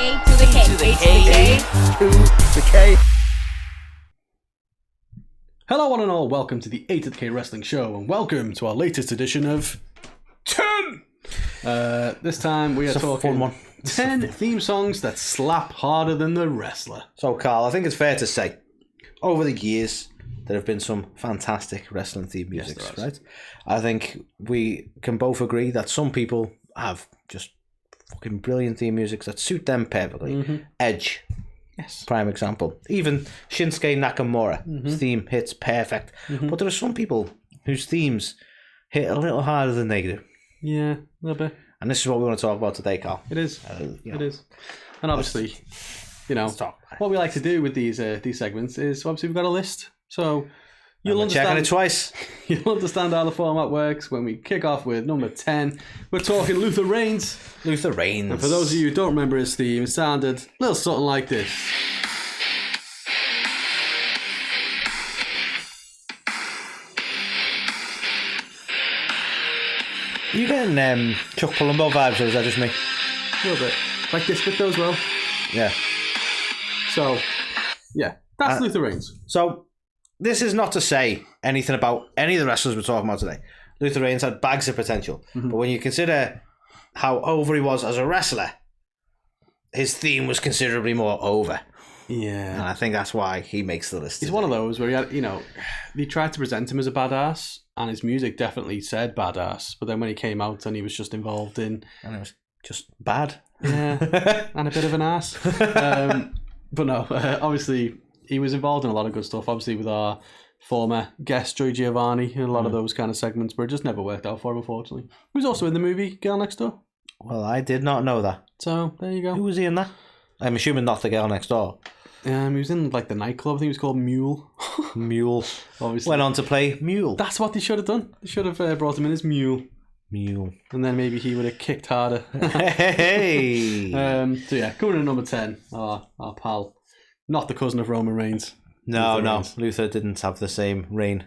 A to the K. A to the K. A to the K. Hello, one and all. Welcome to the A2theK Wrestling Show, and welcome to our latest edition of 10. This time we are talking fun one. 10 theme songs that slap harder than the wrestler. So, Carl, I think it's fair to say, over the years, there have been some fantastic wrestling theme music, Yes, right? I think we can both agree that some people have just fucking brilliant theme music that suit them perfectly. Mm-hmm. Edge, Yes. prime example. Even Shinsuke Nakamura's theme hits perfect. But there are some people whose themes hit a little harder than they do. Yeah, a little bit. And this is what we want to talk about today, Carl. It is. You know, It is. And obviously, you know, let's talk about it. what we like to do with these segments is obviously we've got a list. So you'll I'm checking understand. it twice. You'll understand how the format works when we kick off with number 10. We're talking Luther Reigns. Luther Reigns. And for those of you who don't remember his theme, it sounded a little something like this. You getting Chuck Palumbo vibes, or is that just me? A little bit. Like this bit though as well. Yeah. So, yeah, that's Luther Reigns. So, this is not to say anything about any of the wrestlers we're talking about today. Luther Reigns had bags of potential. But when you consider how over he was as a wrestler, his theme was considerably more over. And Yeah. I think that's why he makes the list. He's one of those where he had, you know, they tried to present him as a badass, and his music definitely said badass. But then when he came out and he was just involved in, And it was just bad. yeah, and a bit of an ass. But no, obviously he was involved in a lot of good stuff. Obviously with our former guest Joey Giovanni and a lot of those kind of segments, but it just never worked out for him, unfortunately. He was also in the movie Girl Next Door. Well, I did not know that. So there you Who go. was he in that? I'm assuming not the girl next door. He was in like the nightclub. I think it was called Mule. Mule. Obviously, Went on to play Mule. that's what they should have done. They should have brought him in as Mule, Mule. and then maybe he would have kicked harder. Hey! So yeah, coming in at number 10, our pal, not the cousin of Roman Reigns. no, Luther no. Reigns. Luther didn't have the same reign.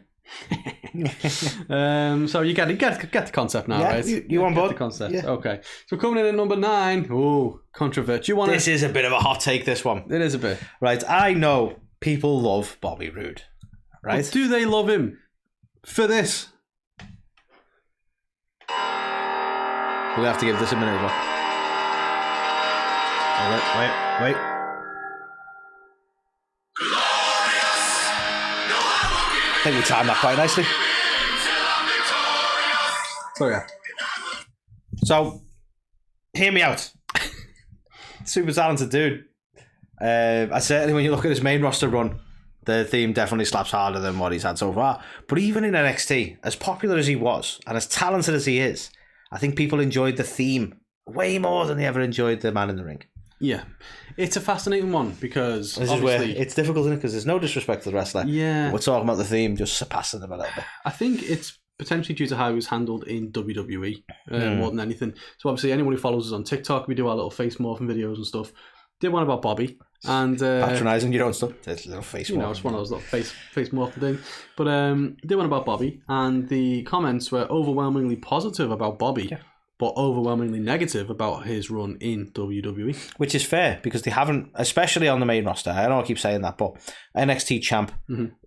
So you get the concept now, Yeah, right? you on get board? the concept. Yeah. Okay. So coming in at number 9. Ooh, controversy. You want This is a bit of a hot take, this one. It is a bit. Right, I know people love Bobby Roode. Right? But do they love him for this? We'll have to give this a minute as well. Wait. I think we timed that quite nicely. So yeah. So, hear me out. Super talented dude. I certainly, when you look at his main roster run, the theme definitely slaps harder than what he's had so far. But even in NXT, as popular as he was, and as talented as he is, I think people enjoyed the theme way more than they ever enjoyed the Man in the Ring. Yeah. It's a fascinating one because This is where obviously it's difficult, isn't it? Because there's no disrespect to the wrestler. yeah, We're talking about the theme just surpassing them a little bit. I think it's potentially due to how it was handled in WWE more than anything. So obviously anyone who follows us on TikTok, we do our little face morphing videos and stuff. Did one about Bobby and Patronising your own stuff. There's a little face you know, it's one of those little face morphing things. But did one about Bobby, and the comments were overwhelmingly positive about Bobby, but overwhelmingly negative about his run in WWE. Which is fair, because they haven't, especially on the main roster. I know I keep saying that, but NXT champ,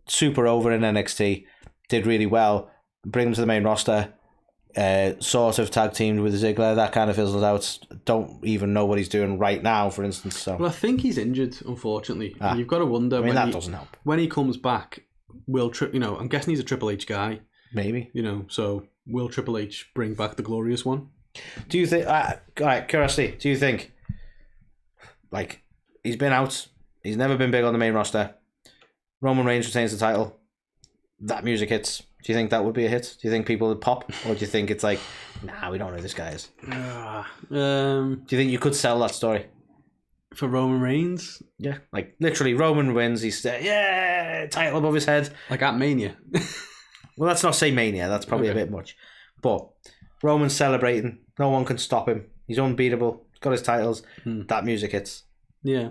super over in NXT, did really well. Bring him to the main roster, sort of tag teamed with Ziggler. That kind of fizzles out. Don't even know what he's doing right now, for instance. So Well, I think he's injured, unfortunately. And you've got to wonder that doesn't help. when he comes back. I'm guessing he's a Triple H guy. Maybe. You know, so will Triple H bring back the glorious one? Do you think? Alright, curiosity. Do you think? Like, he's been out. He's never been big on the main roster. Roman Reigns retains the title. That music hits. Do you think that would be a hit? Do you think people would pop? Or do you think it's like, nah, we don't know who this guy is? Do you think you could sell that story? For Roman Reigns? Yeah. Like, literally, Roman wins. He's, title above his head. Like at Mania. Well, let's not say Mania. That's probably a bit much. But Roman's celebrating. No one can stop him. He's unbeatable. He's got his titles. That music hits. Yeah.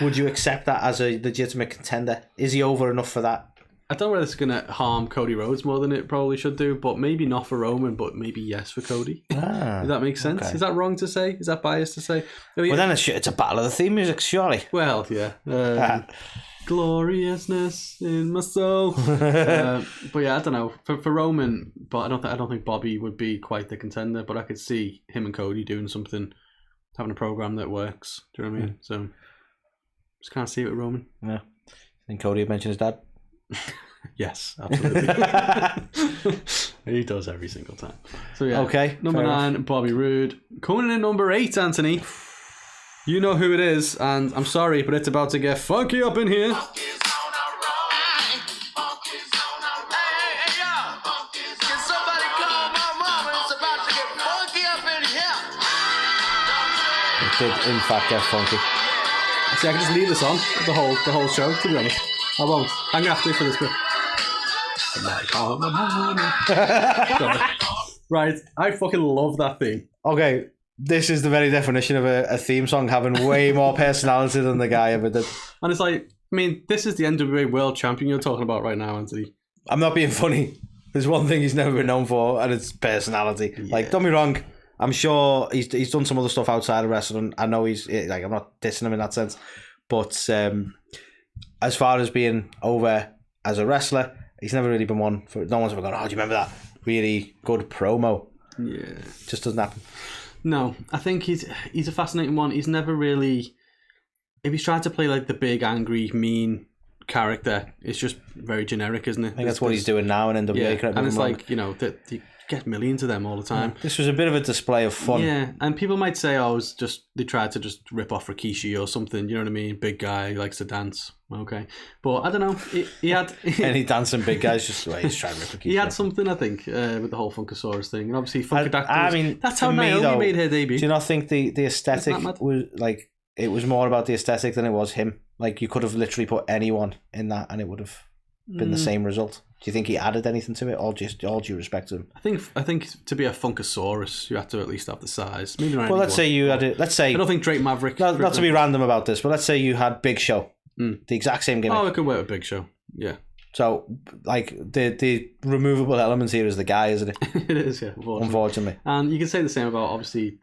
Would you accept that as a legitimate contender? Is he over enough for that? I don't know whether it's going to harm Cody Rhodes more than it probably should do, but maybe not for Roman, but maybe yes for Cody. Does that make sense? Okay. Is that wrong to say? Is that biased to say? Well, then it's a battle of the theme music, surely. Well, yeah. Gloriousness in my soul. But yeah, I don't know. For Roman, but I don't think Bobby would be quite the contender, but I could see him and Cody doing something, having a program that works. Do you know what I mean? So just can't see it with Roman. Yeah. I think Cody had mentioned his dad. Yes, absolutely. He does every single time. So yeah. Okay. Number 9, Bobby Roode. Coming in at number 8, Anthony. You know who it is, and I'm sorry, but it's about to get funky up in here. It did, in fact, get funky. See, I can just leave this on the whole show, to be honest. I won't. I'm going to have to for this bit. Right, I fucking love that theme. Okay, this is the very definition of a theme song having way more personality than the guy ever did. And it's like, I mean, this is the NWA World Champion you're talking about right now, Anthony. I'm not being funny. There's one thing he's never been known for, and it's personality. Yeah. Like, don't be wrong, I'm sure he's done some other stuff outside of wrestling. I know he's, like, I'm not dissing him in that sense. But as far as being over as a wrestler, he's never really been one for. No one's ever gone, oh, do you remember that really good promo? Yeah. Just doesn't happen. No, I think he's a fascinating one. He's never really, if he's tried to play like the big, angry, mean character, it's just very generic, isn't it? I think that's what he's doing now in NWA. Yeah, and it's like, you know, that you get millions of them all the time. This was a bit of a display of fun. Yeah, and people might say, oh, it's just, they tried to just rip off Rikishi or something, you know what I mean? Big guy, he likes to dance. Okay. But I don't know, he had... Any dancing big guys, just the way he's trying to rip Rikishi. He had something, I think, with the whole Funkasaurus thing. And obviously, Funkadactyls, I mean, that's how Naomi made her debut. Do you not think the aesthetic was, like, it was more about the aesthetic than it was him? Like, you could have literally put anyone in that and it would have been the same result. Do you think he added anything to it, or just all due respect to him? I think to be a Funkasaurus, you have to at least have the size. Maybe not. Well, let's say you had it. Let's say I don't think Drake Maverick. Not to be random about this, but let's say you had Big Show, the exact same gimmick. Oh, it could work with Big Show. Yeah. So, like, the removable element here is the guy, isn't it? It is, yeah. Unfortunately. And you can say the same about obviously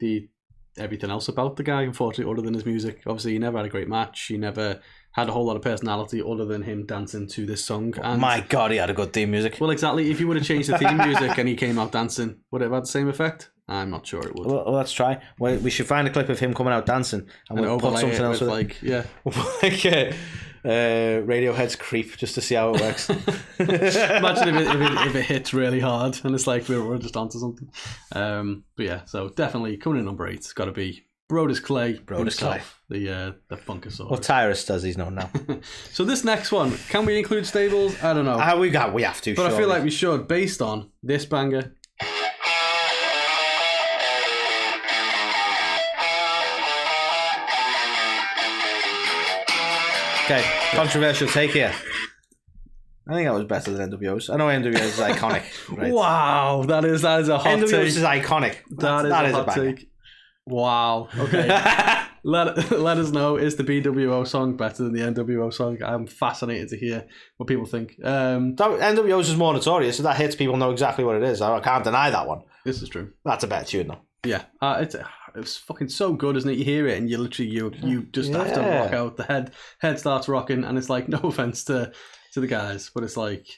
everything else about the guy. Unfortunately, other than his music, obviously he never had a great match. He never had a whole lot of personality other than him dancing to this song. And my God, he had a good theme music. Well, exactly. If you would have changed the theme music and he came out dancing, would it have had the same effect? I'm not sure it would. Well, let's try. Well, we should find a clip of him coming out dancing and we'll put something else with like, yeah. Like Radiohead's Creep, just to see how it works. Imagine if it hits really hard and it's like we're just onto something. But yeah, so definitely coming in number 8, it's got to be Brodus Clay. Brodus Clay. The Funkasaurus. Well, Tyrus does, he's known now. So this next one, can we include Stables? I don't know. We have to, but surely. I feel like we should, based on this banger. Okay, controversial take here. I think that was better than NWO's. I know NWO's is iconic. Right? Wow, that is a hot NWO's take. NWO's is iconic. That is a hot take. Wow. Okay. let us know, is the BWO song better than the NWO song? I'm fascinated to hear what people think. NWO's is more notorious, so that hits people know exactly what it is. I can't deny that one. This is true. That's a better tune though. Yeah. It's fucking so good, isn't it? You hear it and you literally you just have to rock out. The head starts rocking, and it's like, no offense to the guys, but it's like,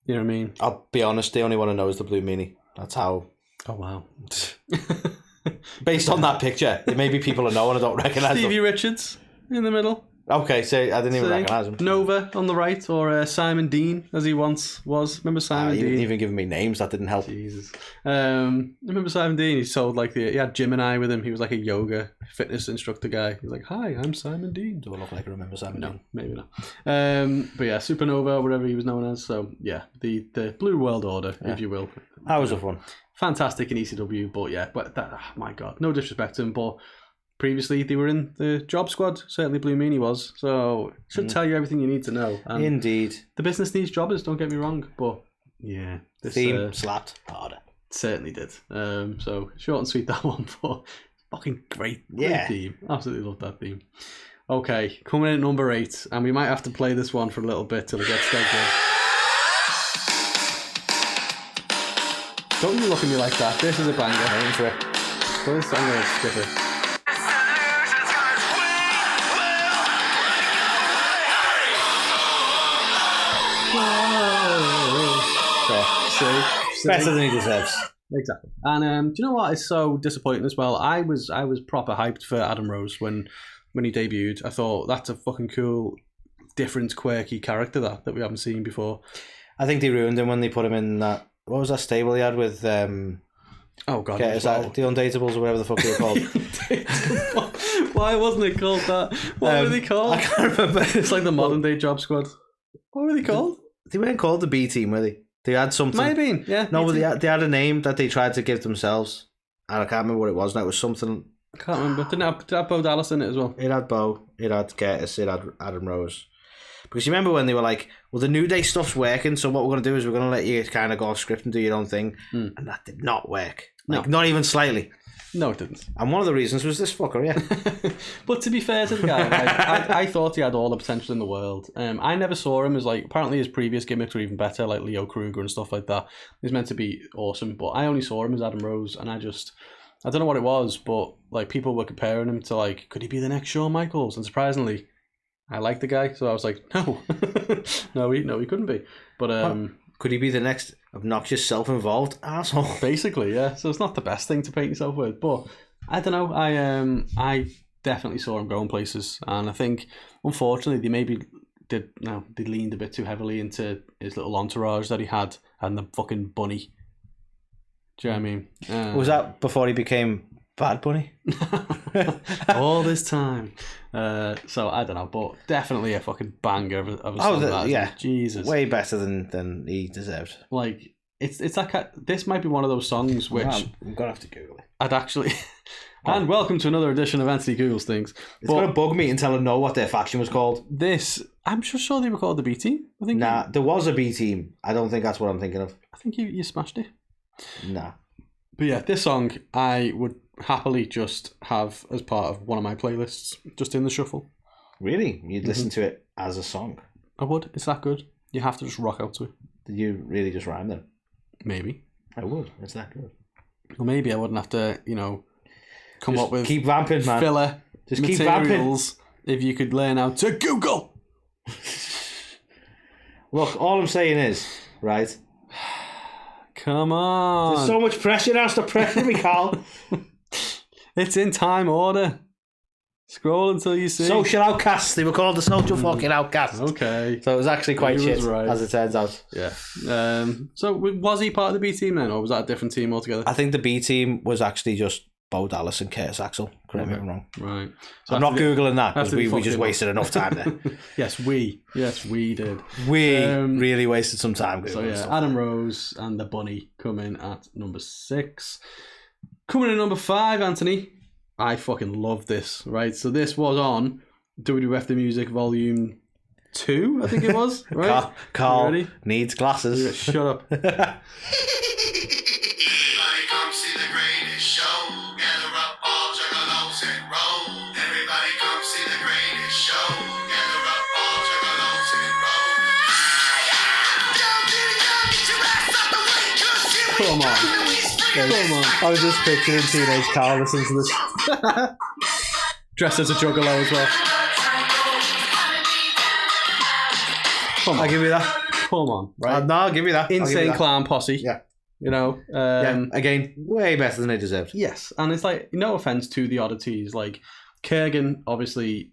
you know what I mean? I'll be honest, the only one I know is the Blue Meanie. That's how. Oh wow. Based on that picture, maybe people are knowing I don't recognise Stevie Richards in the middle. Okay, so I didn't even recognise him. Nova on the right, or Simon Dean, as he once was. Remember Simon Dean? You didn't even give me names, that didn't help. Jesus. Remember Simon Dean? He sold he had Gemini with him. He was like a yoga fitness instructor guy. He was like, hi, I'm Simon Dean. Do I look like I remember Simon Dean? No, maybe not. But yeah, Supernova, whatever he was known as. So yeah, the Blue World Order, if you will. That was a fun. Fantastic in ECW, but yeah, my God, no disrespect to him, but previously they were in the Job Squad. Certainly Blue Meanie was, so should tell you everything you need to know. And indeed, the business needs jobbers, don't get me wrong, but yeah, this theme slapped harder. Certainly did. So short and sweet that one, but fucking great theme. Absolutely love that theme. Okay, coming in at number 8, and we might have to play this one for a little bit till it gets dead good. Don't you look at me like that. This is a banger. Aim for it. I'm going to skip it. See? Better than he deserves. Exactly. And do you know what is so disappointing as well? I was proper hyped for Adam Rose when he debuted. I thought that's a fucking cool, different, quirky character that we haven't seen before. I think they ruined him when they put him in that. What was that stable he had with? Oh god, is that the Undateables or whatever the fuck they were called? Why wasn't it called that? What were they called? I can't remember. It's like the modern day Job Squad. What were they called? They weren't called the B Team, were they? They had something. Might have been, yeah. No, but they had a name that they tried to give themselves, and I can't remember what it was. Now it was something. I can't remember. Did it have Bo Dallas in it as well? It had Bo. It had Curtis. It had Adam Rose. Because you remember when they were like, well, the New Day stuff's working, so what we're going to do is we're going to let you kind of go off script and do your own thing. And that did not work. Like, not even slightly. No, it didn't. And one of the reasons was this fucker, yeah. But to be fair to the guy, like, I thought he had all the potential in the world. I never saw him as, like, apparently his previous gimmicks were even better, like Leo Kruger and stuff like that. He's meant to be awesome, but I only saw him as Adam Rose, and I don't know what it was, but, like, people were comparing him to, like, could he be the next Shawn Michaels? And surprisingly, I like the guy, so I was like, no. no, he couldn't be. But could he be the next obnoxious, self-involved asshole? Basically, yeah. So it's not the best thing to paint yourself with, but I don't know. I definitely saw him going places, and I think unfortunately they leaned a bit too heavily into his little entourage that he had and the fucking bunny. Do you know what I mean? Was that before he became Bad Bunny? All this time. So I don't know, but definitely a fucking banger of a song. Yeah, Jesus, way better than he deserved. Like it's like this might be one of those songs which I'm gonna have to Google it. I'd actually. And welcome to another edition of Anthony Googles Things. It's gonna bug me until I know what their faction was called. I'm sure they were called the B Team. I think. Nah, there was a B Team. I don't think that's what I'm thinking of. I think you smashed it. Nah. But yeah, this song I would happily just have as part of one of my playlists, just in the shuffle. Really? You'd listen to it as a song? I would. It's that good. You have to just rock out to it. Did you really just rhyme then? Maybe. I would. It's that good. Well, maybe I wouldn't have to, come just up with keep vamping, man. Filler just materials keep vamping. If you could learn how to Google. Look, all I'm saying is, right? Come on. There's so much pressure now. Stop pressuring me, Carl. It's in time order. Scroll until you see. Social outcasts. They were called the social fucking outcasts. Okay. So it was actually quite shit, right. as it turns out. Yeah. So was he part of the B Team then, or was that a different team altogether? I think the B Team was actually just Bo Dallas and Curtis Axel. Correct me if I'm wrong. Right. So I'm not Googling that because we just wasted enough time there. Yes, we did. We really wasted some time Googling. So yeah, Adam Rose and the Bunny come in at number 6. Coming in at number 5, Anthony. I fucking love this, right? So this was on WWF The Music Volume 2, I think it was, right? Carl needs glasses. Yeah, shut up. Come on. I was just picturing teenage Carl listening to this. Dressed as a juggalo as well. Come on. I'll give you that. Come on. Right? No, I'll give you that. Insane Clown Posse. Yeah. Again, way better than they deserved. Yes. And it's like, no offense to the Oddities. Like, Kurgan, obviously,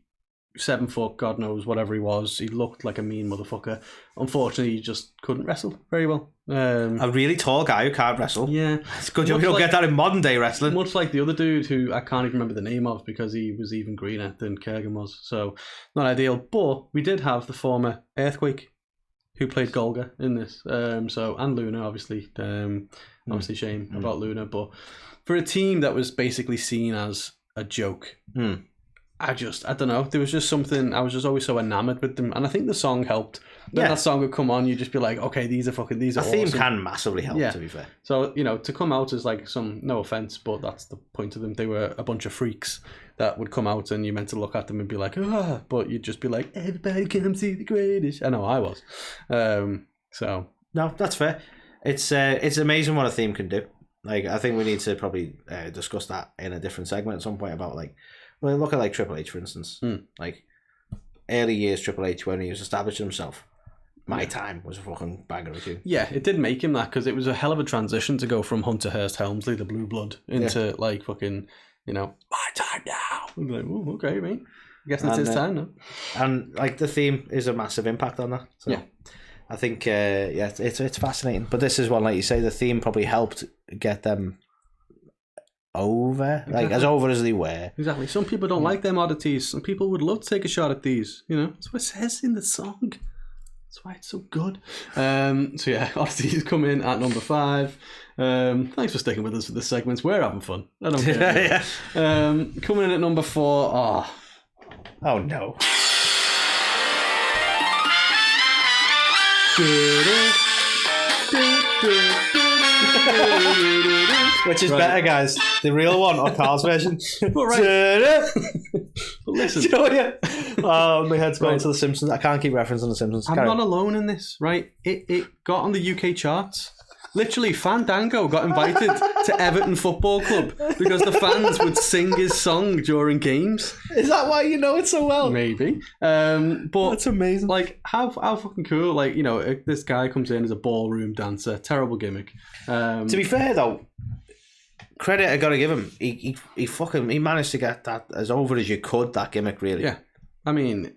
7 foot, God knows whatever he was. He looked like a mean motherfucker. Unfortunately, he just couldn't wrestle very well. A really tall guy who can't wrestle. Yeah. It's good you don't get that in modern day wrestling. Much like the other dude who I can't even remember the name of because he was even greener than Kurgan was. So, not ideal. But we did have the former Earthquake who played Golga in this. And Luna, obviously. Obviously, shame about Luna. But for a team that was basically seen as a joke, I don't know. There was just something, I was just always so enamored with them. And I think the song helped. When that song would come on, you'd just be like, okay, these are awesome. The theme can massively help, to be fair. So, to come out as like no offense, but that's the point of them. They were a bunch of freaks that would come out and you meant to look at them and be like, but you'd just be like, everybody come see the greatest. I know I was. So. No, that's fair. It's amazing what a theme can do. Like, I think we need to probably discuss that in a different segment at some point about, like, well, look at, like, Triple H, for instance. Like, early years Triple H, when he was establishing himself, My Time was a fucking banger of tune. Yeah, it did make him that, because it was a hell of a transition to go from Hunter Hearst Helmsley, the Blue Blood, into, like, fucking, you know, My Time now. I'm like, oh, okay, mate. I guess it's his time now. And, like, the theme is a massive impact on that. So. Yeah. I think, it's fascinating. But this is one, like you say, the theme probably helped get them over, like as over as they were. Exactly. Some people don't like them oddities. Some people would love to take a shot at these. You know, that's what it says in the song. That's why it's so good. So yeah, oddities come in at number 5. Thanks for sticking with us for this segment. We're having fun. I don't care. Coming in at number 4. Oh no. Which is better, guys? The real one or Carl's version? But listen. Oh, my head's going to The Simpsons. I can't keep referencing The Simpsons. I'm not alone in this, right? It got on the UK charts. Literally, Fandango got invited to Everton Football Club because the fans would sing his song during games. Is that why you know it so well? Maybe. But that's amazing. Like, how fucking cool. Like, you know, this guy comes in as a ballroom dancer. Terrible gimmick. To be fair, though, credit I got to give him. He managed to get that as over as you could, that gimmick, really. Yeah. I mean...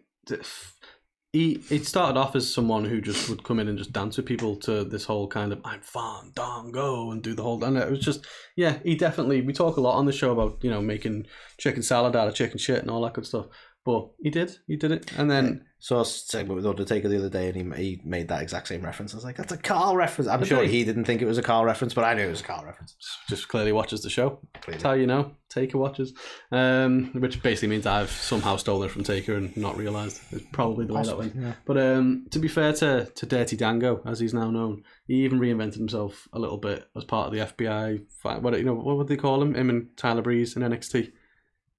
He started off as someone who just would come in and just dance with people to this whole kind of I'm Fandango and do the whole, and it was just, yeah, he definitely, we talk a lot on the show about, you know, making chicken salad out of chicken shit and all that good stuff, but he did it, and then so I was saying with Oddities the other day, and he made that exact same reference. I was like, that's a Carl reference. I'm sure he didn't think it was a Carl reference, but I knew it was a Carl reference. Just clearly watches the show. That's how you know. Taker watches, which basically means I've somehow stolen it from Taker and not realised. It's probably the way that went. Yeah. But to be fair to Dirty Dango, as he's now known, he even reinvented himself a little bit as part of the FBI. What would they call him? Him and Tyler Breeze in NXT.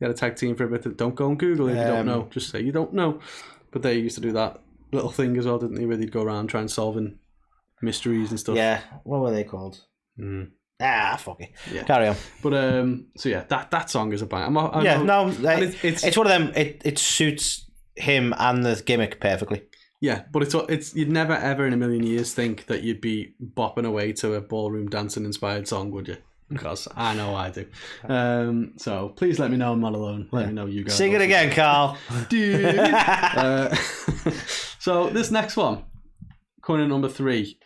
They had a tag team for a bit. Don't go and Google it if you don't know. Just say you don't know. But they used to do that little thing as well, didn't they? Where they'd go around trying solving mysteries and stuff. Yeah. What were they called? Fuck it. Yeah. Carry on. But so yeah, that song is a bang. It's one of them. It suits him and the gimmick perfectly. Yeah, but it's you'd never ever in a million years think that you'd be bopping away to a ballroom dancing inspired song, would you? Because I know I do. So please let me know I'm not alone. Let me know you guys. Sing it again, Carl. Dude. So this next one, coming in number 3,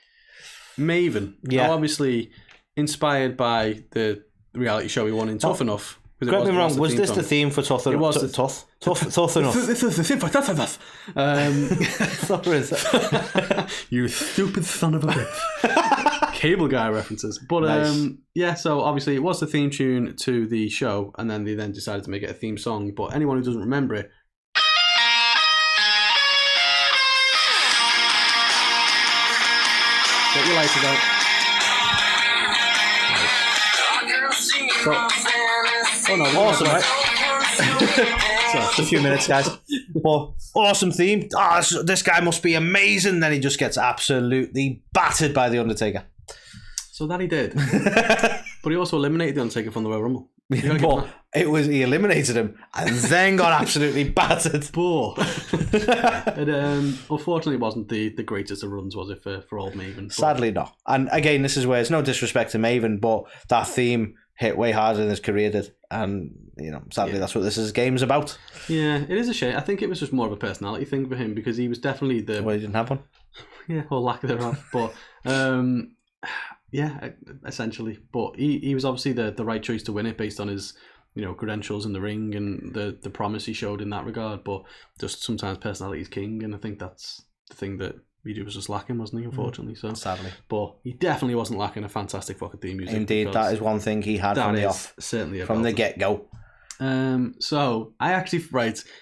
Maven. Yeah. Now, obviously inspired by the reality show he won in Tough Enough. Correct me wrong. Was this the theme for Tough Enough? It was Tough Enough. This is the theme for Tough Enough. You stupid son of a bitch. Cable Guy references. But nice. Yeah, so obviously it was the theme tune to the show, and then they decided to make it a theme song. But anyone who doesn't remember it, get your lights out. Awesome, right? So it's a few minutes, guys. But awesome theme. This guy must be amazing. Then he just gets absolutely battered by the Undertaker. So that he did. But he also eliminated the Undertaker from the Royal Rumble. But he eliminated him and then got absolutely battered. It unfortunately wasn't the greatest of runs, was it, for old Maven? But... Sadly not. And again, this is where it's no disrespect to Maven, but that theme hit way harder than his career did, and sadly that's what this game's about. Yeah, it is a shame. I think it was just more of a personality thing for him, because he was definitely the... Well, he didn't have one. Yeah, or lack thereof. But yeah, essentially. But he was obviously the right choice to win it based on his credentials in the ring and the promise he showed in that regard. But just sometimes personality is king, and I think that's the thing that Reedy was just lacking, wasn't he, unfortunately? So sadly. But he definitely wasn't lacking a fantastic fucking theme music. Indeed, that is one thing he had from the off. Certainly from the get-go. So I actually,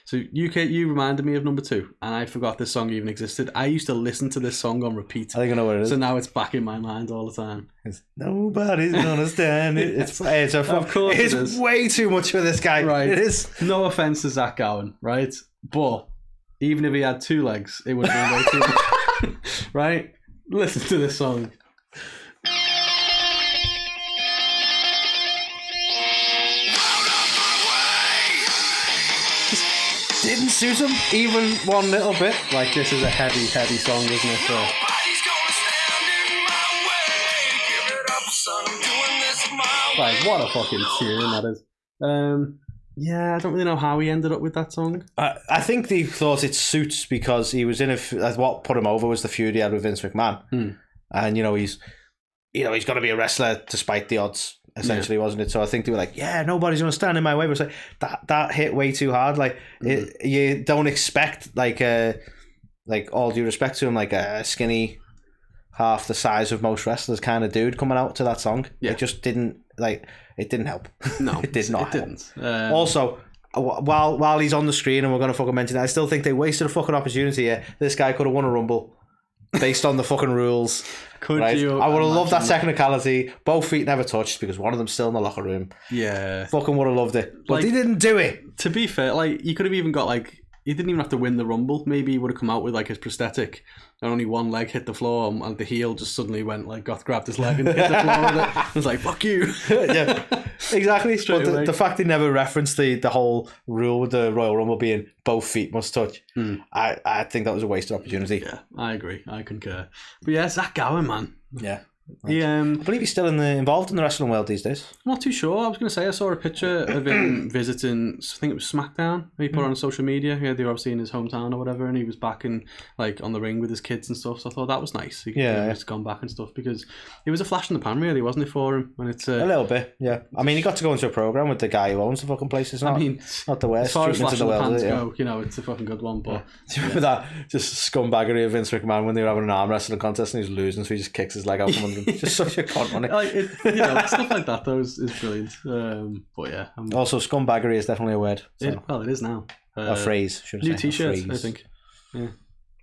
so you reminded me of number 2, and I forgot this song even existed. I used to listen to this song on repeat. I think I know what it is. So now it's back in my mind all the time. Nobody's gonna stand it. Of course it is. Way too much for this guy. Right. It is. No offense to Zach Gowen, right? But even if he had 2 legs, it would have been way too much. Right? Listen to this song. didn't suit him even one little bit. Like, this is a heavy song, isn't it? So, like, what a fucking tune that is. Yeah, I don't really know how he ended up with that song. I think they thought it suits because he was in what put him over was the feud he had with Vince McMahon, and he's got to be a wrestler despite the odds. Essentially, wasn't it? So I think they were like, yeah, nobody's going to stand in my way. But it's like that hit way too hard. Like you don't expect like all due respect to him, like a skinny, half the size of most wrestlers kind of dude coming out to that song. Yeah. It just didn't it didn't help. No, it did not. It didn't. Also, while he's on the screen and we're going to fucking mention it, I still think they wasted a fucking opportunity here. This guy could have won a Rumble based on the fucking rules. Could you? I would have loved that technicality. Both feet never touched because one of them's still in the locker room. Yeah. Fucking would have loved it. But they didn't do it. To be fair, like, you could have even got, like, he didn't even have to win the Rumble. Maybe he would have come out with, like, his prosthetic and only one leg hit the floor and the heel just suddenly went, like, grabbed his leg and hit the floor with it. It was like, fuck you. Yeah, exactly. But the fact they never referenced the whole rule with the Royal Rumble being both feet must touch, I think that was a wasted opportunity. Yeah, I agree. I concur. But yeah, Zach Gowen, man. Yeah. I believe he's still involved in the wrestling world these days. I'm not too sure. I was going to say I saw a picture of him visiting, I think it was SmackDown. He put on social media. Yeah, they were obviously in his hometown or whatever, and he was back in, like, on the ring with his kids and stuff. So I thought that was nice. He's gone back and stuff because it was a flash in the pan, really, wasn't it, for him? And it's a little bit, yeah. I mean, he got to go into a program with the guy who owns the fucking place. It's not the worst. As far as flash in the pans go, it's a fucking good one. But do you remember that just scumbaggery of Vince McMahon when they were having an arm wrestling contest and he was losing, so he just kicks his leg out from under him? Just such a cunt, wasn't it? Stuff like that though is brilliant. But yeah, also scumbaggery is definitely a word. So. It is now a phrase. Should I say? New T-shirts, I think. Yeah,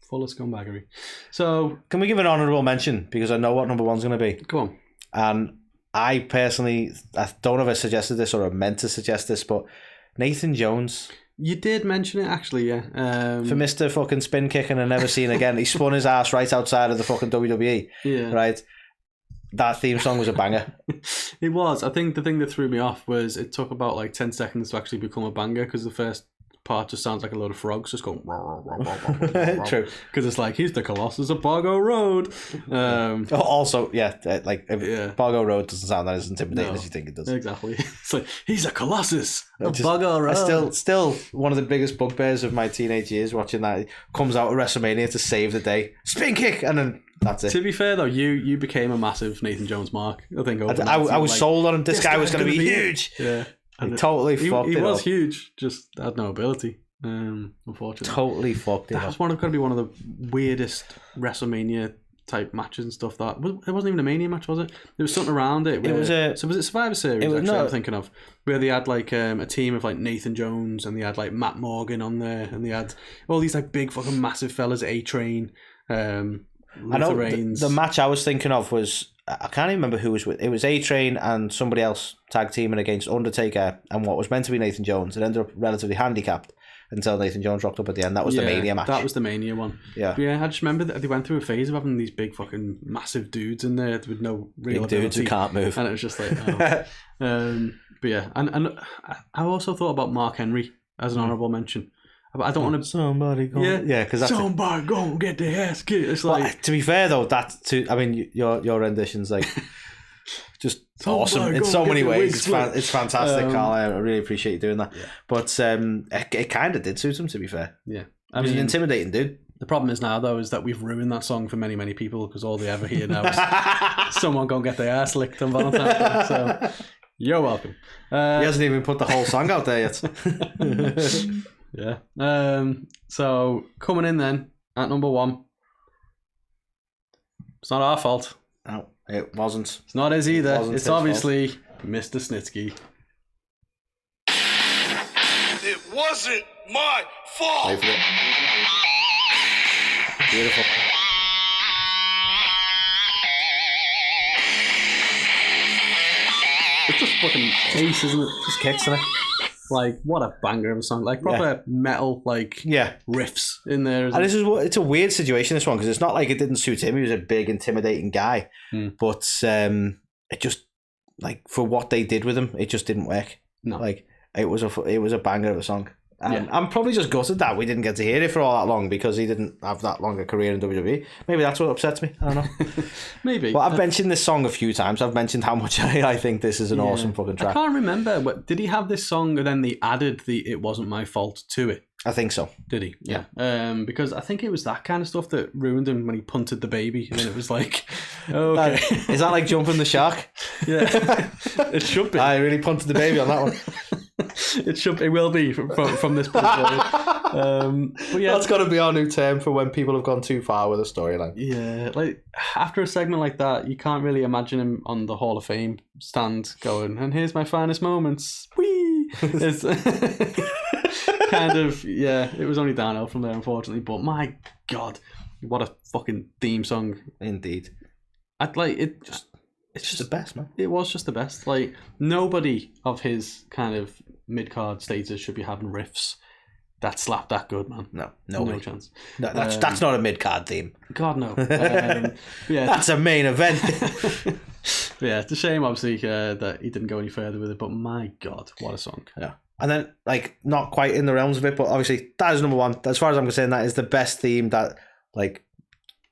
full of scumbaggery. So can we give an honourable mention because I know what number one's going to be? Go on. And I personally, I don't know if I suggested this or I meant to suggest this, but Nathan Jones. You did mention it, actually, yeah. For Mr. fucking spin kicking and never seen again. He spun his ass right outside of the fucking WWE. Yeah. Right? That theme song was a banger. It was. I think the thing that threw me off was it took about like 10 seconds to actually become a banger because the first part just sounds like a load of frogs just going True. Because it's like, he's the Colossus of Bargo Road. Also, Bargo Road doesn't sound that as intimidating as you think it does. Exactly. It's like, he's a Colossus of Bargo Road. Still one of the biggest bugbears of my teenage years watching that. He comes out of WrestleMania to save the day. Spin kick! And then that's it. To be fair though, you became a massive Nathan Jones mark. I think I was sold on him. This guy was going to be huge. Yeah. He totally fucked it up. He was huge, just had no ability, unfortunately. Totally fucked it up. That was going to be one of the weirdest WrestleMania type matches and stuff. It wasn't even a Mania match, was it? There was something around it. Was it Survivor Series, I'm thinking of, where they had like a team of like Nathan Jones and they had like Matt Morgan on there and they had all these like big fucking massive fellas, A-Train, I know the match I was thinking of was, I can't even remember who was with. It was A-Train and somebody else tag teaming against Undertaker and what was meant to be Nathan Jones. It ended up relatively handicapped until Nathan Jones rocked up at the end. That was the Mania match. That was the Mania one. Yeah. But yeah, I just remember that they went through a phase of having these big fucking massive dudes in there with no real ability. Dudes who can't move. And it was just like, but yeah. And I also thought about Mark Henry as an honourable mention. But I don't want to. Somebody go. Yeah, because somebody go get their ass kicked. It's like, to be fair though, your rendition's like just awesome in so many ways. It's fantastic, Carl. I really appreciate you doing that. Yeah. But it kind of did suit him, to be fair. Yeah, I mean, intimidating dude. The problem is now though is that we've ruined that song for many people because all they ever hear now is someone go get their ass licked on Valentine's Day. So you're welcome. He hasn't even put the whole song out there yet. Yeah. So coming in then at number one. It's not our fault. No, it wasn't. It's not his either. It's obviously fault. Mr. Snitsky. It wasn't my fault. Wait for it. Beautiful. It's just fucking ace, isn't it? Just kicks in it. Like, what a banger of a song. Like, proper metal, riffs in there. And it's a weird situation, this one, because it's not like it didn't suit him. He was a big, intimidating guy. But it just, like, for what they did with him, it just didn't work. No. Like, it was a banger of a song. And I'm probably just gutted that we didn't get to hear it for all that long because he didn't have that long a career in WWE. Maybe that's what upsets me. I don't know. Maybe. But I've mentioned this song a few times. I've mentioned how much I think this is an awesome fucking track. I can't remember. Did he have this song and then they added the "It Wasn't My Fault" to it? I think so. Did he? Yeah. Because I think it was that kind of stuff that ruined him when he punted the baby. And then it was like, okay. Is that like jumping the shark? Yeah. It should be. I really punted the baby on that one. It will be from this point forward. But yeah, that's got to be our new term for when people have gone too far with a storyline. Yeah, like after a segment like that, you can't really imagine him on the Hall of Fame stand going, "And here's my finest moments." Whee! It's kind of, it was only downhill from there, unfortunately. But my God, what a fucking theme song! Indeed, I'd like it. It's just the best, man. It was just the best. Like, nobody of his kind of mid-card status should be having riffs that slap that good, man. No chance. No, that's not a mid-card theme. God, no. Yeah, that's a main event. Yeah, it's a shame, obviously, that he didn't go any further with it, but my God, what a song. Yeah. And then, like, not quite in the realms of it, but obviously, that is number one. As far as I'm concerned, that is the best theme that, like,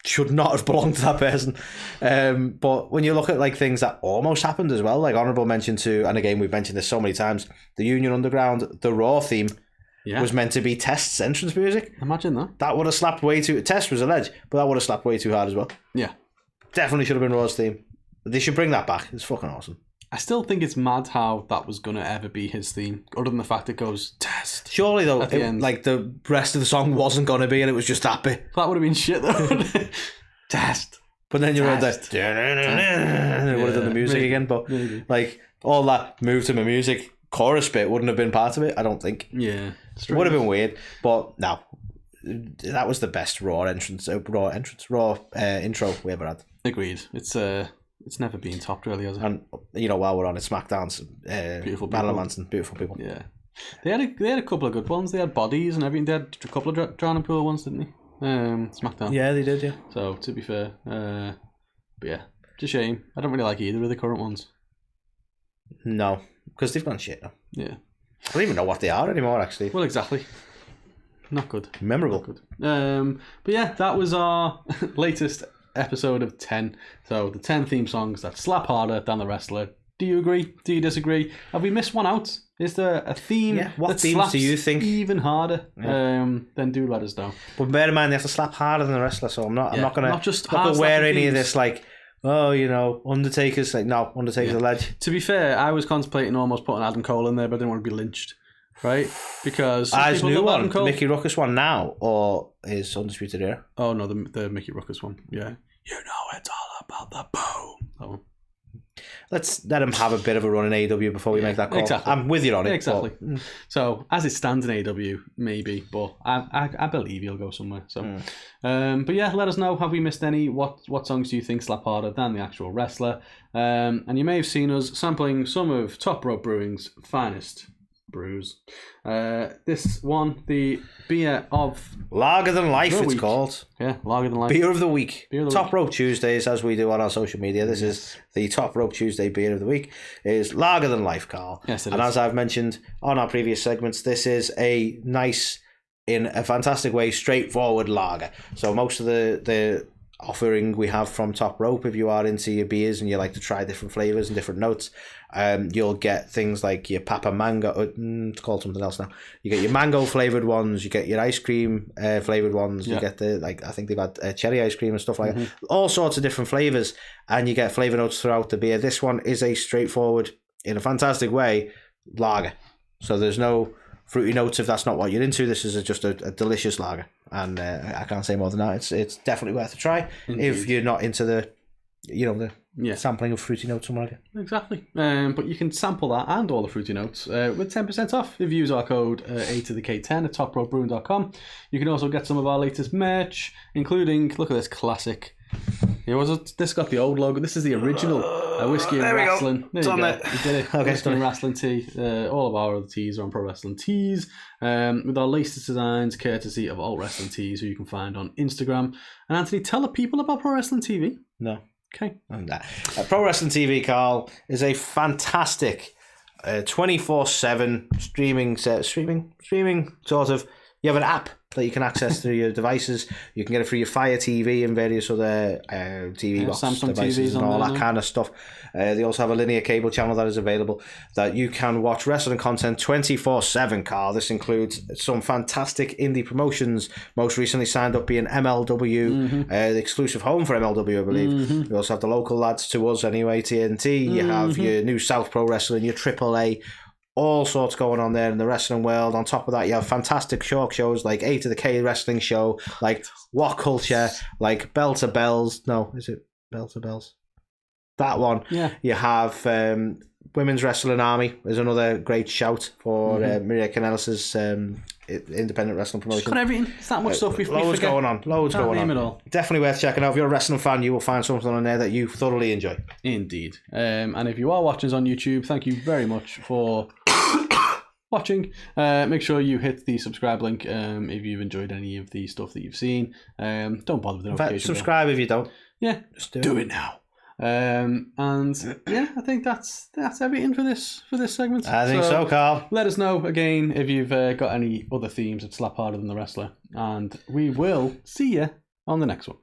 should not have belonged to that person. But when you look at like things that almost happened as well, like honourable mention to, and again we've mentioned this so many times, the Union Underground, the Raw theme was meant to be Test's entrance music. Imagine that. That would have slapped way too. Test was a ledge, but that would have slapped way too hard as well. Yeah, definitely should have been Raw's theme. They should bring that back. It's fucking awesome. I still think it's mad how that was going to ever be his theme, other than the fact it goes Test. Surely though, like the rest of the song wasn't going to be, and it was just that bit. That would have been shit though. Test. But then you read that, and it would have done the music again. But like all that move to my music chorus bit wouldn't have been part of it. I don't think. Yeah, it would have been weird. But no, that was the best Raw intro we ever had. Agreed. It's never been topped, really, has it? And while we're on it, SmackDown's beautiful Madeline Manson, beautiful people. Yeah, they had a couple of good ones. They had bodies and everything. They had a couple of drowning pool ones, didn't they? SmackDown. Yeah, they did. Yeah. So to be fair, but yeah, it's a shame. I don't really like either of the current ones. No, because they've gone shit now. Yeah. I don't even know what they are anymore. Actually. Well, exactly. Not good. Memorable. Not good. But yeah, that was our latest episode of 10. So the 10 theme songs that slap harder than the wrestler. Do you agree? Do you disagree? Have we missed one out? Is there a theme that themes slaps do you think even harder? Then do let us know. But bear in mind, they have to slap harder than the wrestler, so I'm not gonna wear any of this like, Undertaker's like, no, Undertaker's a ledge. To be fair, I was contemplating almost putting Adam Cole in there, but I didn't want to be lynched, right? Because his new one, Mickey Ruckus one now, or his Undisputed Era? Oh no, the Mickey Ruckus one. Yeah, it's all about the boom. That one. Let's let him have a bit of a run in AEW before we make that call. Exactly. I'm with you on it. Exactly. But... So, as it stands in AEW, maybe, but I believe he'll go somewhere. So, but yeah, let us know. Have we missed any? What songs do you think slap harder than the actual wrestler? And you may have seen us sampling some of Top Rope Brewing's finest brews. This one, the beer of Lager Than Life, it's called. Yeah, Lager Than Life. Beer of the week. Top Rope Tuesdays, as we do on our social media. This is the Top Rope Tuesday beer of the week. Is Lager Than Life, Carl. Yes, it is. And as I've mentioned on our previous segments, this is a nice, in a fantastic way, straightforward lager. So most of the offering we have from Top Rope, if you are into your beers and you like to try different flavors and different notes, you'll get things like your Papa Mango, it's called something else now. You get your mango flavored ones, you get your ice cream flavored ones, you get I think they've had cherry ice cream and stuff like that, all sorts of different flavors, and you get flavor notes throughout the beer. This one is a straightforward, in a fantastic way, lager. So there's no fruity notes if that's not what you're into. This is just a delicious lager. And I can't say more than that. It's definitely worth a try. Indeed. If you're not into the sampling of fruity notes somewhere like that. Exactly. But you can sample that and all the fruity notes with 10% off if you use our code A2theK10 at topropebrewing.com. You can also get some of our latest merch, inclling, look at this classic. This got the old logo. This is the original Whiskey and Wrestling. There you go. You did it. Okay, Whiskey and Wrestling tee. All of our other tees are on Pro Wrestling Tees, with our latest designs, courtesy of Alt Wrestling Tees, who you can find on Instagram. And Anthony, tell the people about Pro Wrestling TV. No. Okay. Pro Wrestling TV, Carl, is a fantastic 24/7 streaming sort of. You have an app that you can access through your devices. You can get it through your Fire TV and various other TV box Samsung devices TVs and all on that there kind of stuff. They also have a linear cable channel that is available that you can watch wrestling content 24/7, Carl. This includes some fantastic indie promotions. Most recently signed up being MLW, the exclusive home for MLW, I believe. You also have the local lads to us anyway, TNT. You have your New South Pro Wrestling, your AAA, all sorts going on there in the wrestling world. On top of that, you have fantastic talk shows like A2theK Wrestling Show, like What Culture, like Bell to Bells. No, is it Bell to Bells? That one. Yeah. You have Women's Wrestling Army is another great shout for Maria Kanellis's independent wrestling promotion. Just got everything. It's that much stuff. Loads going on. Loads going on. It all. Definitely worth checking out. If you're a wrestling fan, you will find something on there that you thoroughly enjoy. Indeed. And if you are watching us on YouTube, thank you very much for watching. Make sure you hit the subscribe link if you've enjoyed any of the stuff that you've seen. Don't bother with the notification. Subscribe if you don't. Yeah, just do it now. And yeah, I think that's everything for this segment. I think so, Carl. Let us know again if you've got any other themes that slap harder than the wrestler, and we will see you on the next one.